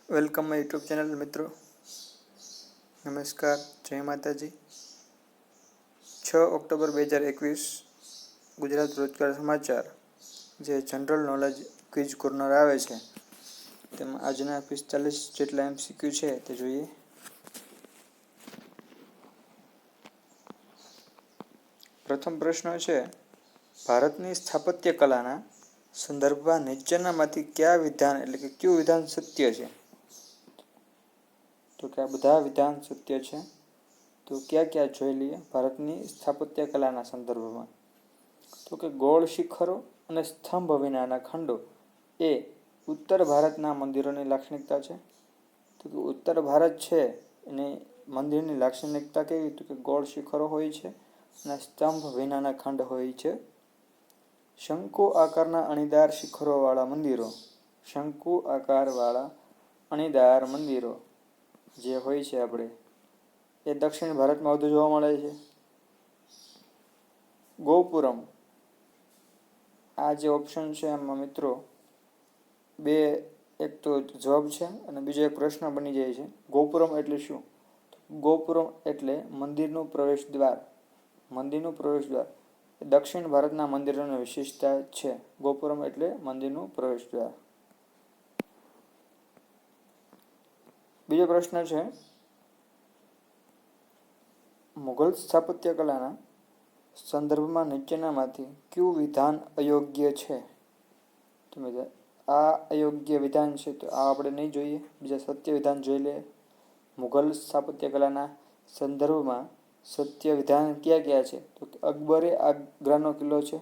Welcome my YouTube channel મિત્રો. નમસ્કાર, જય માતાજી. 6 ઓક્ટોબર 2021 ગુજરાત રોજગાર સમાચાર, જે જનરલ નોલેજ ક્વિઝ કોર્નર આવે છે તેમાં આજના 45 જેટલા MCQ છે તે જોઈએ. પ્રથમ પ્રશ્ન છે, ભારતની સ્થાપત્ય કલાના સંદર્ભમાં નીચેનામાંથી કયા વિધાન એટલે કે કયું વિધાન સત્ય છે? તો કે આ બધા વિધાન સત્ય છે. તો ક્યાં જોઈ લઈએ ભારતની સ્થાપત્ય કલાના સંદર્ભમાં. તો કે ગોળ શિખરો અને સ્તંભ વિનાના ખંડો એ ઉત્તર ભારતના મંદિરોની લાક્ષણિકતા છે. તો કે ઉત્તર ભારત છે એની મંદિરની લાક્ષણિકતા કેવી? તો કે ગોળ શિખરો હોય છે અને સ્તંભ વિનાના ખંડ હોય છે. શંકુ આકારના અણીદાર શિખરોવાળા મંદિરો, શંકુ આકારવાળા અણીદાર મંદિરો જે હોય છે આપણે એ દક્ષિણ ભારતમાં વધુ જોવા મળે છે. ગોપુરમ, આ જે ઓપ્શન છે એમાં મિત્રો બે, એક તો જવાબ છે અને બીજો એક પ્રશ્ન બની જાય છે. ગોપુરમ એટલે શું? ગોપુરમ એટલે મંદિરનું પ્રવેશ દ્વાર. મંદિરનું પ્રવેશ દ્વાર એ દક્ષિણ ભારતના મંદિરોની વિશેષતા છે. ગોપુરમ એટલે મંદિરનું પ્રવેશ દ્વાર. બીજો પ્રશ્ન છે, મુઘલ સ્થાપત્ય કલાના સંદર્ભમાં નીચેનામાંથી કયું વિધાન અયોગ્ય છે? તો આ અયોગ્ય વિધાન છે તો આ આપણે નહીં જોઈએ, બીજા સત્ય વિધાન જોઈ લે. મુઘલ સ્થાપત્ય કલાના સંદર્ભમાં સત્ય વિધાન કયા છે? તો અકબરે આગ્રાનો કિલ્લો છે,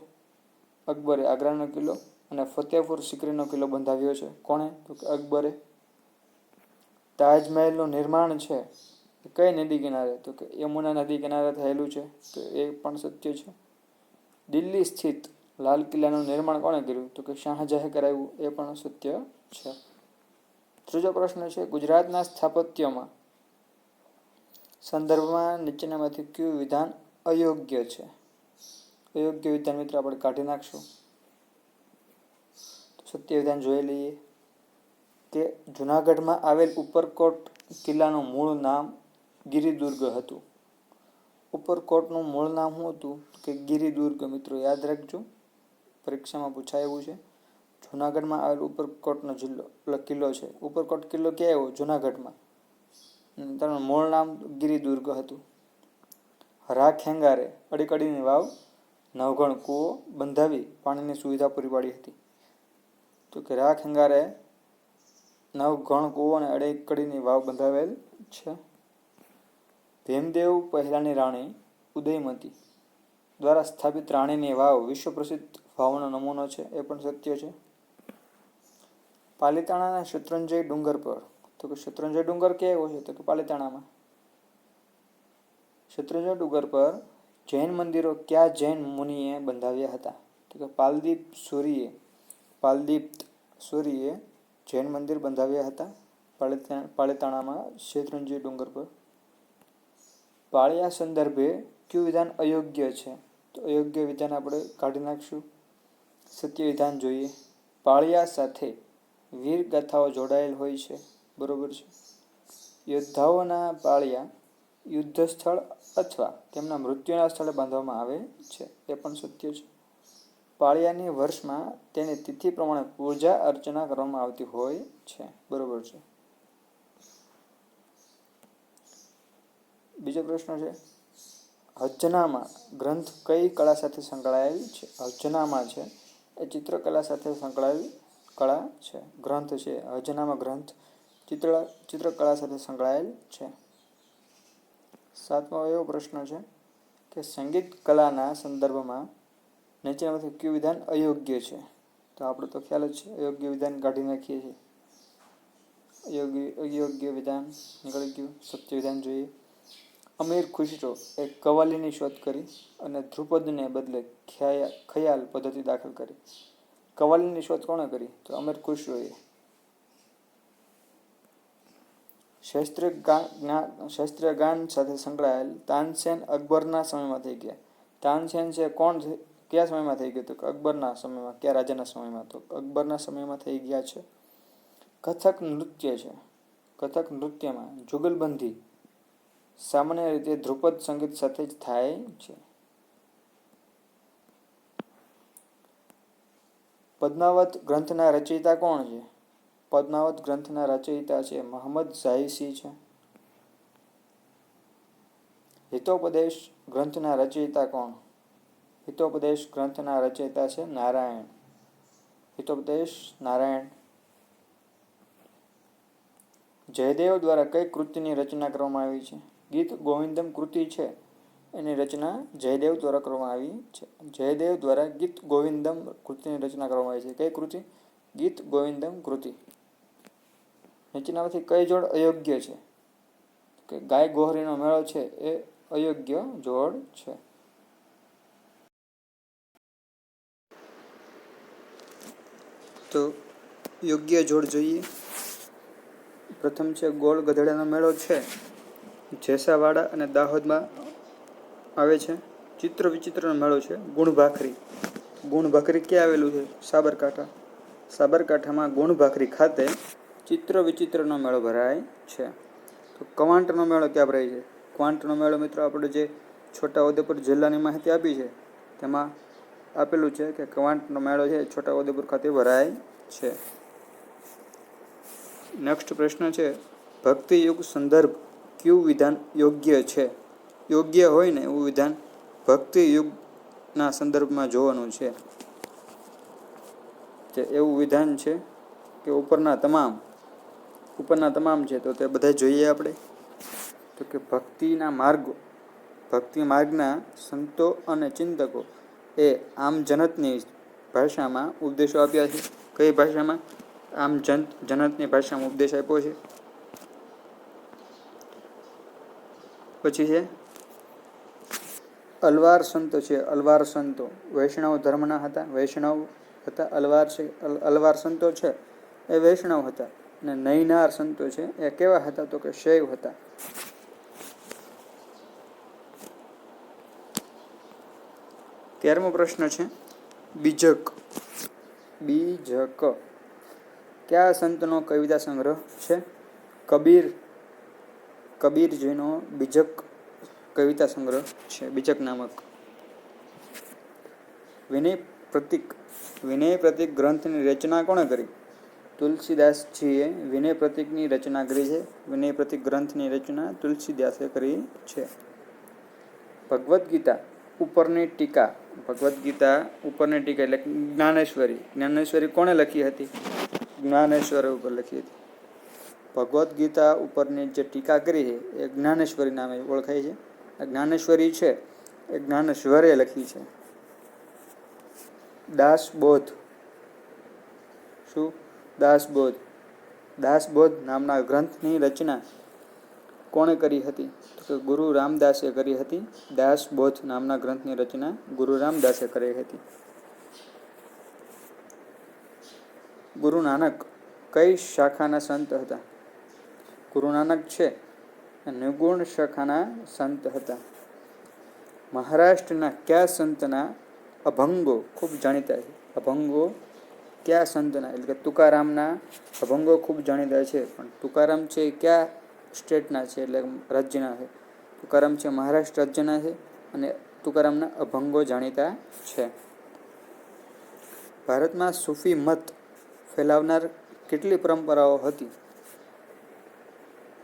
અકબરે આગ્રાનો કિલ્લો અને ફતેહપુર સિકરીનો કિલ્લો બંધાવ્યો છે. કોણે? તો કે અકબરે. તાજમહેલનું નિર્માણ છે એ કઈ નદી કિનારે? તો કે યમુના નદી કિનારે થયેલું છે, તો એ પણ સત્ય છે. દિલ્હી સ્થિત લાલ કિલ્લાનું નિર્માણ કોણે કર્યું? તો કે શાહજહાએ કરાવ્યું, એ પણ સત્ય છે. ત્રીજો પ્રશ્ન છે, ગુજરાતના સ્થાપત્યમાં સંદર્ભમાં નીચેનામાંથી કયું વિધાન અયોગ્ય છે? અયોગ્ય વિધાન મિત્રો આપણે કાઢી નાખશું. સત્ય વિધાન જોઈ લઈએ કે જૂનાગઢમાં આવેલ ઉપરકોટ કિલ્લાનું મૂળ નામ ગિરિદુર્ગ હતું. ઉપરકોટનું મૂળ નામ શું હતું? કે ગિરિદુર્ગ. મિત્રો યાદ રાખજો, પરીક્ષામાં પૂછાય એવું છે. જૂનાગઢમાં આવેલ ઉપરકોટનો કિલ્લો છે. ઉપરકોટ કિલ્લો ક્યાં આવ્યો? જૂનાગઢમાં. તેનું મૂળ નામ ગિરિદુર્ગ હતું. રાખેંગારે અડીકડીની વાવ, નવઘણ કૂવો બંધાવી પાણીની સુવિધા પૂરી પાડી હતી. તો કે રાખેંગારે નવઘણ કૂવો અને અડીકડીની વાવ બંધાવેલ છે. ભીમદેવ પહેલાની રાણી ઉદયમતી દ્વારા સ્થાપિત રાણીની વાવ વિશ્વ પ્રસિદ્ધ વાવનો નમૂનો છે, એ પણ સત્ય છે. પાલિતાણાના શેત્રુંજય ડુંગર પર, તો કે શેત્રુંજય ડુંગર કેવો છે? તો કે પાલિતાણામાં. શેત્રુંજય ડુંગર પર જૈન મંદિરો કયા જૈન મુનિએ બંધાવ્યા હતા? તો કે પાલદીપ્ત સૂરીએ જૈન મંદિર બંધાવ્યા હતા પાલિતાણામાં શેત્રુંજય ડુંગર પર. પાળિયા સંદર્ભે કયું વિધાન અયોગ્ય છે? તો અયોગ્ય વિધાન આપણે કાઢી નાખશું. સત્ય વિધાન જોઈએ. પાળિયા સાથે વીર ગાથાઓ જોડાયેલ હોય છે, બરોબર છે. યોદ્ધાઓના પાળિયા યુદ્ધ સ્થળ અથવા તેમના મૃત્યુના સ્થળે બાંધવામાં આવે છે, એ પણ સત્ય છે. પાળિયાની વર્ષમાં તેની તિથિ પ્રમાણે પૂજા અર્ચના કરવામાં આવતી હોય છે, બરોબર છે. બીજો પ્રશ્ન છે, હજનામા ગ્રંથ કઈ કળા સાથે સંકળાયેલ છે? હજનામા છે એ ચિત્રકલા સાથે સંકળાયેલ કળા છે. ગ્રંથ છે હજનામા ગ્રંથ ચિત્રકળા સાથે સંકળાયેલ છે. સાતમો એવો પ્રશ્ન છે કે સંગીત કલાના સંદર્ભમાં નીચેનામાંથી કયું વિધાન અયોગ્ય છે? તો આપણે તો ખ્યાલ જ છે, અયોગ્ય વિધાન કાઢી નાખીએ છીએ. અયોગ્ય વિધાન નીકળી ગયું. સત્ય વિધાન જોઈએ. અમીર ખુશરો એ કવાલીની શોધ કરી અને ધ્રુપદને બદલે ખયાલ પદ્ધતિ દાખલ કરી. કવાલીની શોધ કોણે કરી? તો અમીર ખુશરોએ. શાસ્ત્રીય ગાન સાથે સંકળાયેલ તાનસેન અકબરના સમયમાં થઈ ગયા. તાનસેન છે કોણ છે, કયા સમયમાં થઈ ગયું? તો અકબરના સમયમાં. કયા રાજાના સમયમાં? તો અકબરના સમયમાં થઈ ગયા છે. કથક નૃત્ય છે કથક નૃત્યમાં જુગલબંધી સામાન્ય રીતે ધ્રુપદ સંગીત સાથે જ થાય છે. પદ્માવત ગ્રંથના રચયિતા કોણ છે? પદ્માવત ગ્રંથના રચયિતા છે મોહમ્મદ ઝાયસી છે. હિતોપદેશ ગ્રંથના રચયિતા કોણ? હિતોપદેશ ગ્રંથના રચયિતા છે નારાયણ. હિતોપદેશ નારાયણ. જયદેવ દ્વારા કઈ કૃતિની રચના કરવામાં આવી છે? ગીત ગોવિંદમ કૃતિ છે એની રચના જયદેવ દ્વારા કરવામાં આવી છે. જયદેવ દ્વારા ગીત ગોવિંદમ કૃતિની રચના કરવામાં આવી છે. કઈ કૃતિ? ગીત ગોવિંદમ કૃતિ. નીચેનામાંથી કઈ જોડ અયોગ્ય છે? કે ગાય ગોહરીનો મેળો છે એ અયોગ્ય જોડ છે. તો યોગ્ય જોડ જોઈએ. પ્રથમ છે ગોળ ગધેડાનો મેળો છે જેસાવાડા અને દાહોદમાં આવે છે. ચિત્ર વિચિત્રનો મેળો છે ગુણભાખરી. ગુણભાખરી ક્યાં આવેલું છે? સાબરકાંઠા. સાબરકાંઠામાં ગુણભાખરી ખાતે ચિત્ર વિચિત્રનો મેળો ભરાય છે. તો કવાંટનો મેળો ક્યાં ભરાય છે? કવાંટનો મેળો મિત્રો આપણે જે છોટાઉદેપુર જિલ્લાની માહિતી આપી છે તેમાં આપેલું છે કે કવાંટનો મેળો છે છોટાઉદેપુર ખાતે ભરાય છે. નેક્સ્ટ પ્રશ્ન છે ભક્તિયુગ સંદર્ભ કયું વિધાન યોગ્ય છે? યોગ્ય હોય ને એવું વિધાન ભક્તિયુગના સંદર્ભમાં જોવાનું છે. જે એવું વિધાન છે કે ઉપરના તમામ છે તો તે બધા જોઈએ આપણે. તો કે ભક્તિ માર્ગના સંતો અને ચિંતકો એ આમ જનતની ભાષામાં ઉપદેશો આપ્યા છે. કઈ ભાષામાં? આમ જનતની ભાષામાં ઉપદેશ આપ્યો છે. પછી છે અલવાર સંતો છે. અલવાર સંતો વૈષ્ણવ ધર્મના હતા. વૈષ્ણવ હતા. અલવાર સંતો છે એ વૈષ્ણવ હતા. અને નૈનાર સંતો છે એ કેવા હતા? તો કે શૈવ હતા. તેરમો પ્રશ્ન છે બીજક. બીજક કયા સંતનો કવિતા સંગ્રહ છે? કબીરજીનો બીજક કવિતા સંગ્રહ છે. બીજક નામક. વિનય પ્રતીક ગ્રંથની રચના કોણે કરી? તુલસીદાસજીએ વિનય પ્રતીકની રચના કરી છે. વિનય પ્રતીક ગ્રંથની રચના તુલસીદાસે કરી છે. ભગવદ્ ગીતા ઉપરની ટીકા. ભગવદ્ ગીતા ઉપરની ટીકા એટલે જ્ઞાનેશ્વરી. જ્ઞાનેશ્વરી કોણે લખી હતી? જ્ઞાનેશ્વર ઉપર લખી હતી. ભગવદ્ ગીતા ઉપરની જે ટીકા કરી છે એ જ્ઞાનેશ્વરી નામે ઓળખાય છે. જ્ઞાનેશ્વરી છે એ જ્ઞાનેશ્વરે લખી છે. દાસબોધ. શું? દાસબોધ. દાસબોધ નામના ગ્રંથની રચના કોણે કરી હતી? તો ગુરુ રામદાસે કરી હતી. દાસબોધ નામના ગ્રંથની રચના ગુરુ રામદાસે કરી હતી. ગુરુ નાનક કઈ શાખાના સંત હતા? ગુરુ નાનક છે નિર્ગુણ શાખાના સંત હતા. મહારાષ્ટ્રના કયા સંતના અભંગો ખૂબ જાણીતા છે? અભંગો કયા સંતના? એટલે કે તુકારામના અભંગો ખૂબ જાણીતા છે. પણ તુકારામ છે કયા સ્ટેટના છે? એટલે રાજ્યના છે. તુકારામ છે મહારાષ્ટ્ર રાજ્યના છે અને તુકારામના અભંગો જાણીતા છે. ભારતમાં સૂફી મત ફેલાવનાર કેટલી પરંપરાઓ હતી?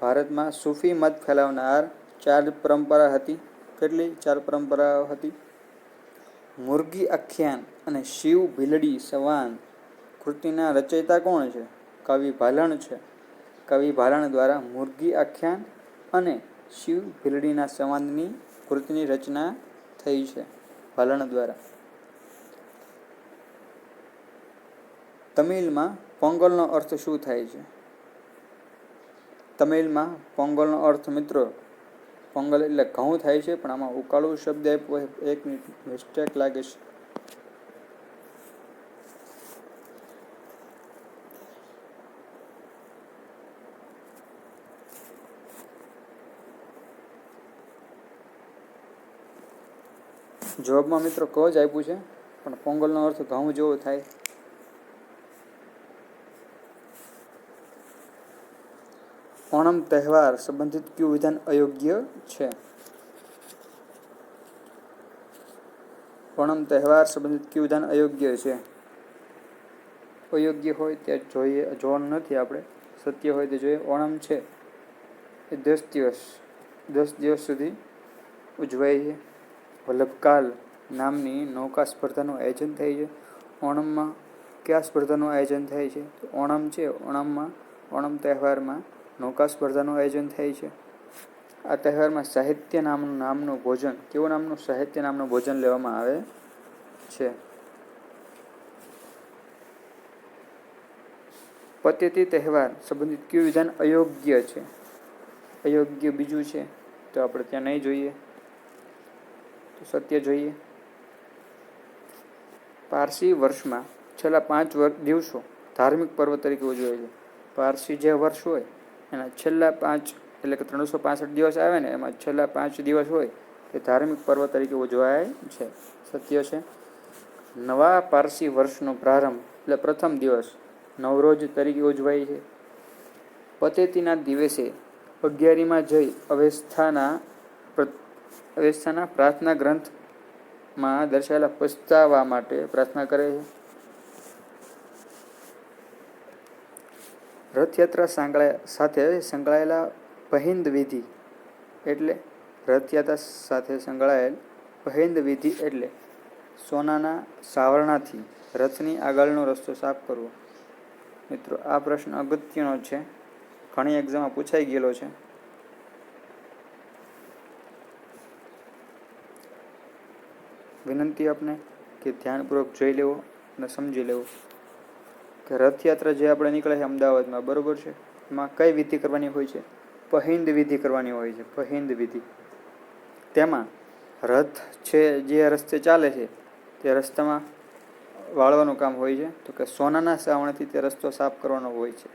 ભારતમાં સૂફી મત ફેલાવનાર 4 પરંપરા હતી. કેટલી? 4 પરંપરાઓ હતી. મુરગી આખ્યાન અને શિવ ભીલડી સંવાદ કૃતિના રચયિતા કોણ છે? કવિ ભાલણ છે. કવિ ભાલણ દ્વારા મુરગી આખ્યાન અને શિવ ભીલડીના સંવાદની કૃતિની રચના થઈ છે. ભાલણ દ્વારા. તમિલમાં પોંગલનો અર્થ શું થાય છે? તમિલમાં પોંગલનો અર્થ મિત્રો પોંગલ એટલે ઘઉં થાય છે પણ આમાં ઉકાળું શબ્દ આપ્યો એક મિસ્ટેક લાગે છે. જવાબમાં મિત્રો ક જ આપ્યું છે પણ પોંગલનો અર્થ ઘઉં જેવો થાય. ઓણમ તહેવાર સંબંધિત કયું વિધાન અયોગ્ય છે? ઓણમ તહેવાર સંબંધિત કયું વિધાન અયોગ્ય છે? અયોગ્ય હોય તે જોવાનું નથી આપણે, સત્ય હોય તે જોઈએ. ઓણમ છે એ 10 દિવસ સુધી ઉજવાય છે. વલ્લભકાલ નામની નૌકા સ્પર્ધાનું આયોજન થાય છે. ઓણમમાં કયા સ્પર્ધાનું આયોજન થાય છે? તો ઓણમ છે, ઓણમ તહેવારમાં નૌકા સ્પર્ધાનું આયોજન થાય છે. આ તહેવારમાં સાહિત્ય નામનું ભોજન, કેવું નામનું? સાહિત્ય નામનું ભોજન લેવામાં આવે છે. પતેતી તહેવાર સંબંધિત કયું વિધાન અયોગ્ય છે? અયોગ્ય બીજું છે તો આપણે ત્યાં નહીં જોઈએ, તો સત્ય જોઈએ. પારસી વર્ષમાં છેલ્લા 5 દિવસો ધાર્મિક પર્વ તરીકે ઉજવાય છે. પારસી જે વર્ષ હોય એના છેલ્લા 5 એટલે કે 365 દિવસ આવે ને, એમાં છેલ્લા 5 દિવસ હોય તે ધાર્મિક પર્વ તરીકે ઉજવાય છે. સત્ય છે. નવા પારસી વર્ષનો પ્રારંભ એટલે પ્રથમ દિવસ નવરોજ તરીકે ઉજવાય છે. પતેતીના દિવસે 11 જઈ અવેસ્તાના પ્રાર્થના ગ્રંથમાં દર્શાવેલા પસ્તાવા માટે પ્રાર્થના કરે છે. રથયાત્રા સાથે સંકળાયેલા પહિંદ વિધિ એટલે? રથયાત્રા સાથે સંકળાયેલ પહિંદ વિધિ એટલે સોનાના સાવરણાથી રથની આગળનો રસ્તો સાફ કરવો. મિત્રો, આ પ્રશ્ન અગત્યનો છે, ઘણી એક્ઝામમાં પૂછાઈ ગયેલો છે. વિનંતી આપને કે ધ્યાનપૂર્વક જોઈ લેવો અને સમજી લેવો કે રથયાત્રા જે આપણે નીકળે છે અમદાવાદમાં, બરોબર છે, એમાં કઈ વિધિ કરવાની હોય છે? પહિંદ વિધિ કરવાની હોય છે. પહિંદ વિધિ. તેમાં રથ છે જે રસ્તે ચાલે છે તે રસ્તામાં વાળવાનું કામ હોય છે, તો કે સોનાના સાવરણથી તે રસ્તો સાફ કરવાનો હોય છે.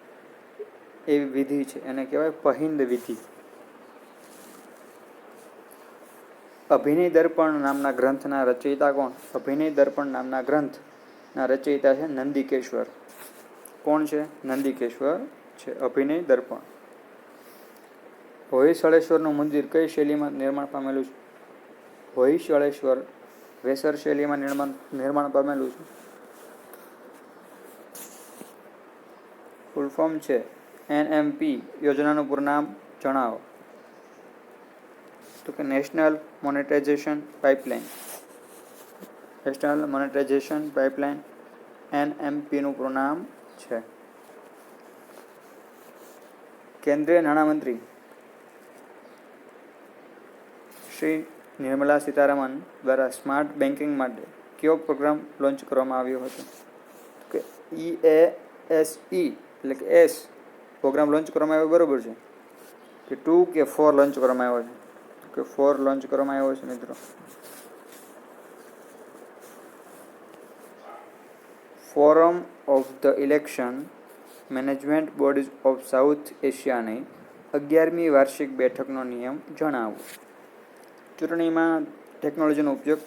એવી વિધિ છે, એને કહેવાય પહિંદ વિધિ. અભિનય દર્પણ નામના ગ્રંથના રચયિતા કોણ? અભિનય દર્પણ નામના ગ્રંથના રચયિતા છે નંદિકેશ્વર. કોણ છે? નંદિકેશ્વર છે. અભિનય દર્પણ. હોયસળેશ્વરનું મંદિર કઈ શૈલીમાં નિર્માણ પામેલું છે? હોયસળેશ્વર વેસર શૈલીમાં નિર્માણ પામેલું છે. ફૂલ ફોર્મ છે NMP. યોજનાનું પૂરું નામ જણાવો. તો કે national monetisation pipeline. National monetisation pipeline NMP નું પૂરું નામ છે. કેન્દ્રીય નાણામંત્રી શ્રી નિર્મલા સીતારામન દ્વારા સ્માર્ટ બેન્કિંગ માટે કયો પ્રોગ્રામ લોન્ચ કરવામાં આવ્યો હતો? કે EASE એટલે કે એસ પ્રોગ્રામ લોન્ચ કરવામાં આવ્યો, બરોબર છે, કે 2 કે 4 લોન્ચ કરવામાં આવ્યો છે? કે 4 લોન્ચ કરવામાં આવ્યો છે. મિત્રો, forum of the election management bodies of south એશિયાની 11મી વાર્ષિક બેઠકનો નિયમ જણાવો. ચૂંટણીમાં ટેકનોલોજીનો ઉપયોગ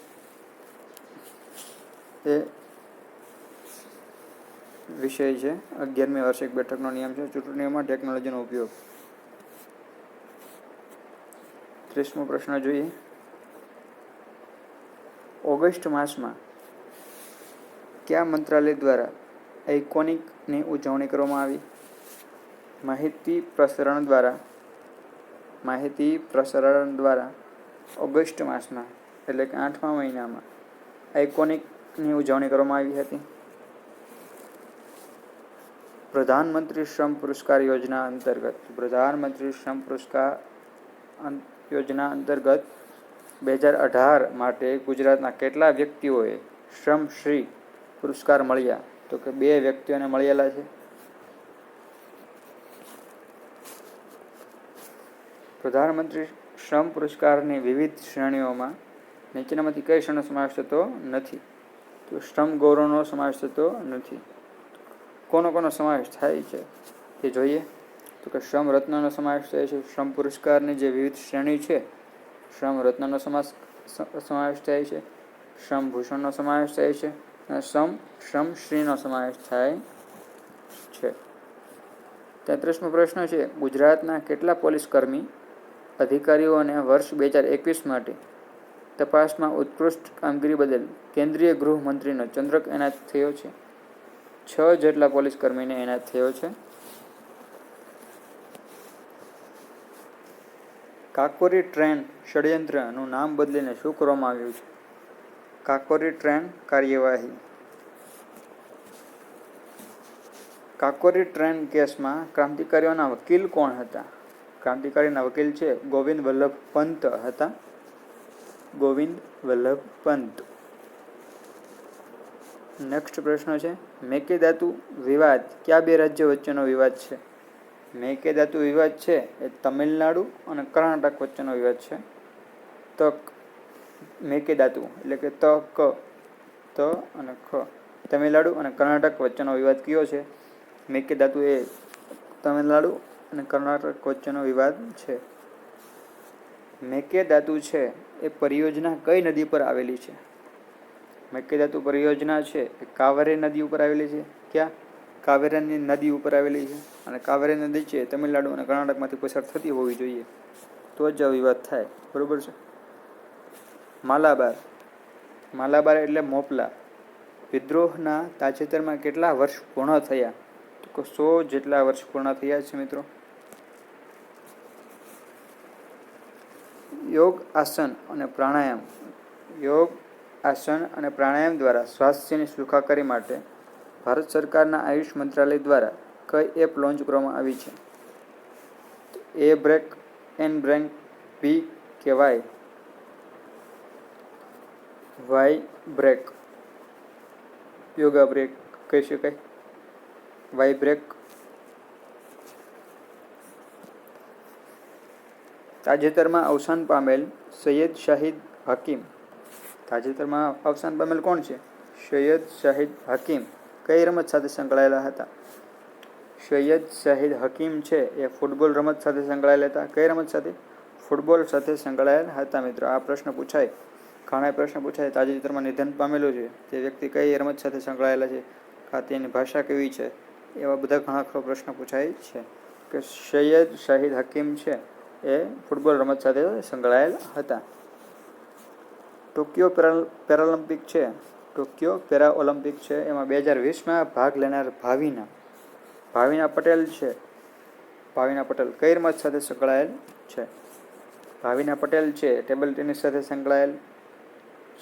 એ વિષય છે. 11મી વાર્ષિક બેઠકનો નિયમ છે ચૂંટણીઓમાં ટેકનોલોજીનો ઉપયોગ. 30મો પ્રશ્ન જોઈએ. ઓગસ્ટ માસમાં કયા મંત્રાલય દ્વારા આઇકોનિકની ઉજવણી કરવામાં આવી? માહિતી પ્રસારણ દ્વારા ઓગસ્ટ માસમાં એટલે કે 8મા મહિનામાં આઇકોનિકની ઉજવણી કરવામાં આવી હતી. પ્રધાનમંત્રી શ્રમ પુરસ્કાર યોજના અંતર્ગત 2018 માટે ગુજરાતના કેટલા વ્યક્તિઓએ શ્રમશ્રી પુરસ્કાર મળ્યા? તો કે 2 વ્યક્તિઓને મળેલા છે. પ્રધાનમંત્રી શ્રમ પુરસ્કારની વિવિધ શ્રેણીઓમાં નીચેનામાંથી કઈ શ્રેણીનો સમાવેશ થતો નથી? તો શ્રમ ગૌરવનો સમાવેશ થતો નથી. કોનો સમાવેશ થાય છે તે જોઈએ. તો કે શ્રમ રત્નનો સમાવેશ થાય છે. શ્રમ પુરસ્કારની જે વિવિધ શ્રેણી છે, શ્રમ રત્નનો સમાવેશ થાય છે, શ્રમ ભૂષણનો સમાવેશ થાય છે અને શ્રમશ્રીનો સમાવેશ થાય છે. 33મો પ્રશ્ન છે, ગુજરાતના કેટલા પોલીસ કર્મી અધિકારીઓને વર્ષ 2021 માટે તપાસમાં ઉત્કૃષ્ટ કામગીરી બદલ કેન્દ્રીય ગૃહમંત્રીનો ચંદ્રક એનાયત થયો છે? 6 જેટલા પોલીસ કર્મીને એનાયત થયો છે. કાકોરી ટ્રેન ષડયંત્રનું નામ બદલીને શું કરવામાં આવ્યું છે? કાકોરી ટ્રેન કાર્યવાહી. કાકોરી ટ્રેન કેસમાં ક્રાંતિકારીઓના વકીલ કોણ હતા? ક્રાંતિકારીના વકીલ છે ગોવિંદ વલ્લભ પંત હતા. ગોવિંદ વલ્લભ પંત. નેક્સ્ટ પ્રશ્ન છે, મેકેદાતુ વિવાદ કયા બે રાજ્યો વચ્ચેનો વિવાદ છે? મેકેદાતુ વિવાદ છે એ તમિલનાડુ અને કર્ણાટક વચ્ચેનો વિવાદ છે. મેકેદાતુ એટલે કે ત અને ખ, તમિલનાડુ અને કર્ણાટક વચ્ચેનો વિવાદ કયો છે? મેકેદાતુ એ તમિલનાડુ અને કર્ણાટક વચ્ચેનો વિવાદ છે. મેકેદાતુ છે એ પરિયોજના કઈ નદી પર આવેલી છે? મેકેદાતુ પરિયોજના છે એ કાવેરી નદી ઉપર આવેલી છે. ક્યાં? કાવેરી નદી ઉપર આવેલી છે. અને કાવેરી નદી છે તમિલનાડુ અને કર્ણાટકમાંથી પસાર થતી હોવી જોઈએ, તો જ વિવાદ થાય. બરોબર છે. માલાબાર. માલાબાર એટલે મોપલા વિદ્રોહના તાજેતરમાં કેટલા વર્ષ પૂર્ણ થયા? તો 100 જેટલા વર્ષ પૂર્ણ થયા છે મિત્રો. યોગ આસન અને પ્રાણાયામ. યોગ આસન અને પ્રાણાયામ દ્વારા સ્વાસ્થ્યની સુખાકારી માટે ભારત સરકારના આયુષ મંત્રાલય દ્વારા કઈ એપ લોન્ચ કરવામાં આવી છે? A break, N break, B K Y? Y break. Yoga break કહી શકાય. Y break. તાજેતરમાં અવસાન પામેલ સૈયદ શાહિદ હકીમ. તાજેતરમાં અવસાન પામેલ કોણ છે? સૈયદ શાહિદ હકીમ કઈ રમત સાથે સંકળાયેલા હતા? સૈયદ શાહિદ હકીમ છે એ ફૂટબોલ રમત સાથે સંકળાયેલા હતા. કઈ રમત સાથે? ફૂટબોલ સાથે સંકળાયેલા હતા મિત્રો. આ પ્રશ્ન પૂછાય, ઘણા પ્રશ્ન પૂછાય. તાજેતરમાં નિધન પામેલું છે તે વ્યક્તિ કઈ રમત સાથે સંકળાયેલા છે, કાં તેની ભાષા કેવી છે, એવા બધા ઘણા પ્રશ્ન પૂછાય છે. કે સૈયદ શાહિદ હકીમ છે એ ફૂટબોલ રમત સાથે સંકળાયેલ હતા. ટોક્યો પેરાલિમ્પિક છે, ટોક્યો પેરાઓલિમ્પિક છે એમાં 2020માં ભાગ લેનાર ભાવિના પટેલ છે. ભાવિના પટેલ કઈ રમત સાથે સંકળાયેલ છે? ભાવિના પટેલ છે ટેબલ ટેનિસ સાથે સંકળાયેલ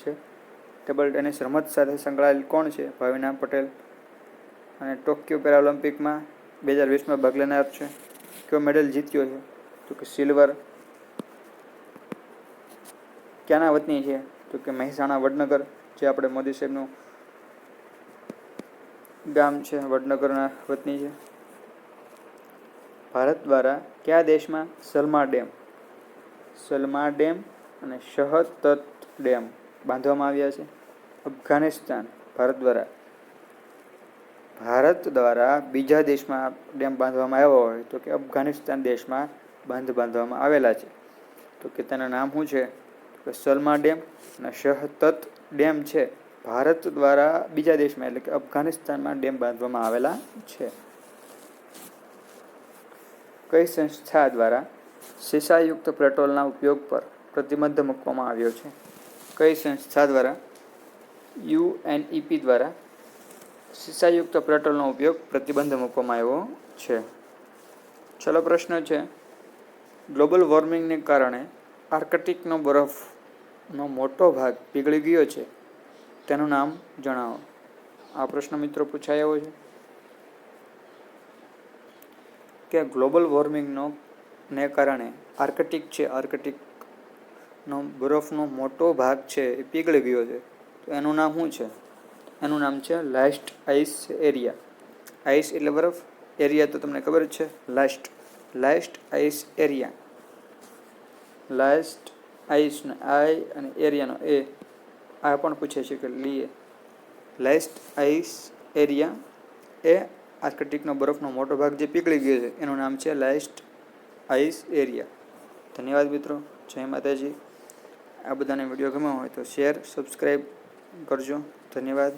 છે. ટેબલ ટેનિસ રમત સાથે સંકળાયેલ કોણ છે? ભાવિના પટેલ. અને ટોક્યો પેરાઓલિમ્પિકમાં 2020માં ભાગ લેનાર છે. કયો મેડલ જીત્યો છે? તો કે સિલ્વર. ક્યાંના વતની છે? તો કે મહેસાણા વડનગર, જે આપણે મોદી સાહેબનું ગામ છે, વડનગરના વતની છે. ભારત દ્વારા કયા દેશમાં સલમા ડેમ અને શહતત ડેમ બાંધવામાં આવ્યા છે? અફઘાનિસ્તાન. ભારત દ્વારા બીજા દેશમાં ડેમ બાંધવામાં આવ્યો હોય તો કે અફઘાનિસ્તાન દેશમાં બાંધવામાં આવેલા છે. તો કે તેના નામ શું છે? તો સલમા ડેમ અને શહતત ડેમ છે ભારત દ્વારા બીજા દેશમાં એટલે કે અફઘાનિસ્તાનમાં ડેમ બાંધવામાં આવેલા છે. કઈ સંસ્થા દ્વારા શીશાયુક્ત પેટ્રોલના ઉપયોગ પર પ્રતિબંધ મૂકવામાં આવ્યો છે? કઈ સંસ્થા દ્વારા? યુએનઈપી દ્વારા શીશાયુક્ત પેટ્રોલનો ઉપયોગ પ્રતિબંધ મૂકવામાં આવ્યો છે. છેલ્લો પ્રશ્ન છે, ગ્લોબલ વોર્મિંગને કારણે આર્કટિકનો બરફનો મોટો ભાગ પીગળી ગયો છે, તેનું નામ જણાવો. આ પ્રશ્ન મિત્રો પૂછાયો છે કે ગ્લોબલ વોર્મિંગનો ને કારણે આર્કટિકનો બરફનો મોટો ભાગ છે એ પીગળી ગયો છે, તો એનું નામ શું છે? એનું નામ છે લાસ્ટ આઈસ એરિયા. આઈસ એટલે બરફ, એરિયા તો તમને ખબર જ છે, લાસ્ટ આઈસ એરિયા. લાસ્ટ આઈસનો આઈ અને એરિયાનો એ, આ પણ પૂછે છે કે લીએ. લાસ્ટ આઈસ એરિયા એ આર્કટિકનો બરફનો મોટો ભાગ જે પીગળી ગયો છે એનું નામ છે લાસ્ટ આઈસ એરિયા. ધન્યવાદ મિત્રો. જય માતાજી. આ બધાને વિડીયો ગમ્યો હોય તો શેર, સબસ્ક્રાઈબ કરજો. ધન્યવાદ.